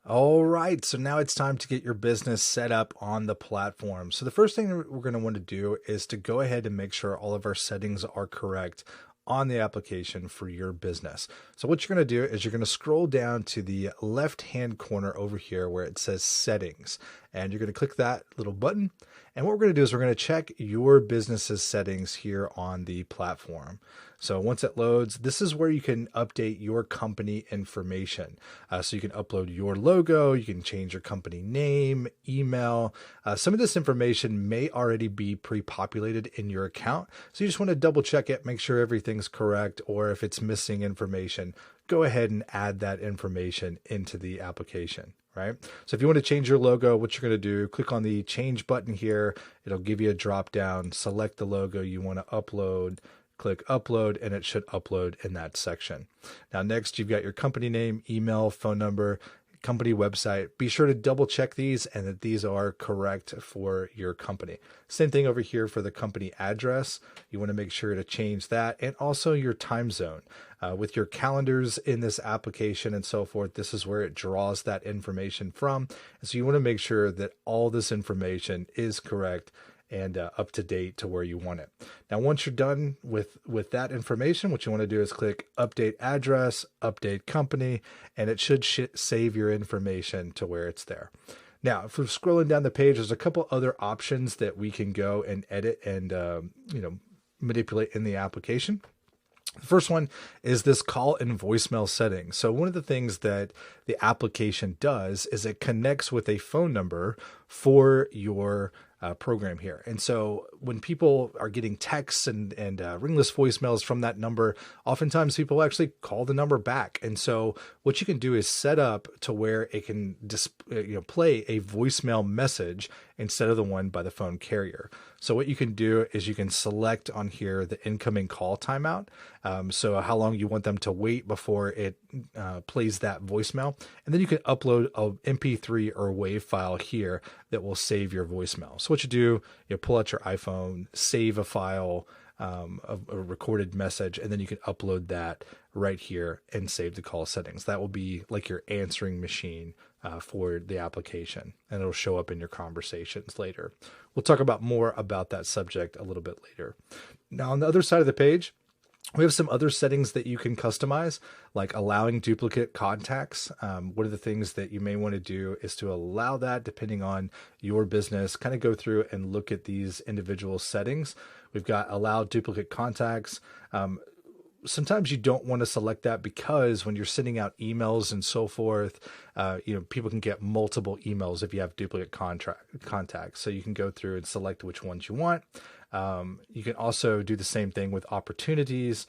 All right, so now it's time to get your business set up on the platform. So the first thing we're going to want to do is to go ahead and make sure all of our settings are correct on the application for your business. So what you're going to do is you're going to scroll down to the left-hand corner over here where it says settings, and you're going to click that little button. And what we're going to do is we're going to check your business's settings here on the platform. So once it loads, this is where you can update your company information. So you can upload your logo, you can change your company name, email. Some of this information may already be pre-populated in your account. So you just want to double check it, make sure everything's correct, or if it's missing information, go ahead and add that information into the application. Right? So if you want to change your logo, what you're going to do, click on the change button here. It'll give you a drop down, select the logo you want to upload, click upload, and it should upload in that section. Now, next you've got your company name, email, phone number, company website. Be sure to double check these and that these are correct for your company. Same thing over here for the company address. You want to make sure to change that, and also your time zone. With your calendars in this application and so forth, this is where it draws that information from. And so you want to make sure that all this information is correct and up to date to where you want it. Now, once you're done with that information, what you want to do is click update address, update company, and it should save your information to where it's there. Now, if we're scrolling down the page, there's a couple other options that we can go and edit and manipulate in the application. The first one is this call and voicemail setting. So one of the things that the application does is it connects with a phone number for your program here. And so when people are getting texts and ringless voicemails from that number, oftentimes people actually call the number back. And so what you can do is set up to where it can play a voicemail message instead of the one by the phone carrier. So what you can do is you can select on here the incoming call timeout. So how long you want them to wait before it plays that voicemail. And then you can upload an MP3 or WAV file here that will save your voicemail. So what you do, you pull out your iPhone, save a file, of a recorded message, and then you can upload that right here and save the call settings. That will be like your answering machine for the application, and it'll show up in your conversations later. We'll talk about more about that subject a little bit later. Now, on the other side of the page, we have some other settings that you can customize, like allowing duplicate contacts. One of the things that you may want to do is to allow that, depending on your business, kind of go through and look at these individual settings. We've got allow duplicate contacts. Sometimes you don't want to select that because when you're sending out emails and so forth, people can get multiple emails if you have duplicate contacts. So you can go through and select which ones you want. You can also do the same thing with opportunities.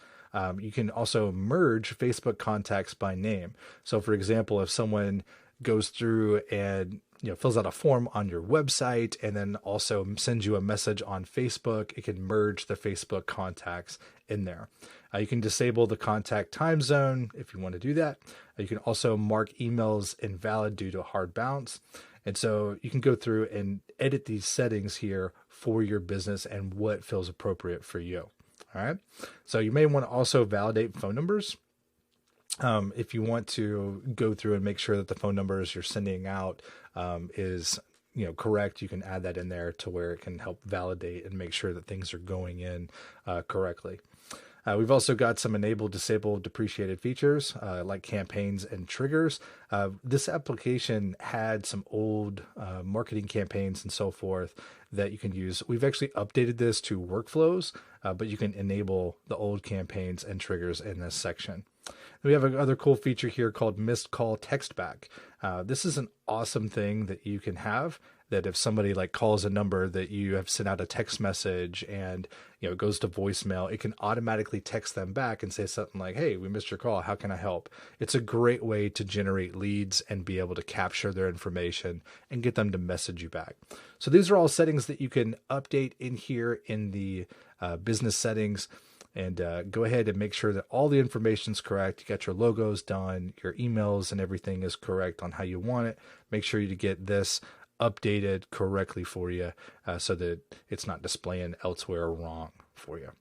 You can also merge Facebook contacts by name. So for example, if someone goes through and fills out a form on your website and then also sends you a message on Facebook, it can merge the Facebook contacts in there. You can disable the contact time zone if you want to do that. You can also mark emails invalid due to hard bounce. And so you can go through and edit these settings here for your business and what feels appropriate for you. All right. So you may want to also validate phone numbers. If you want to go through and make sure that the phone numbers you're sending out is correct, you can add that in there to where it can help validate and make sure that things are going in correctly. We've also got some enable, disable, depreciated features like campaigns and triggers. This application had some old marketing campaigns and so forth that you can use. We've actually updated this to workflows, but you can enable the old campaigns and triggers in this section. We have another cool feature here called missed call text back. This is an awesome thing that you can have, that if somebody calls a number that you have sent out a text message and it goes to voicemail, it can automatically text them back and say something like, "Hey, we missed your call. How can I help?" It's a great way to generate leads and be able to capture their information and get them to message you back. So these are all settings that you can update in here in the business settings. And go ahead and make sure that all the information is correct. You got your logos done, your emails and everything is correct on how you want it. Make sure you get this updated correctly for you so that it's not displaying elsewhere wrong for you.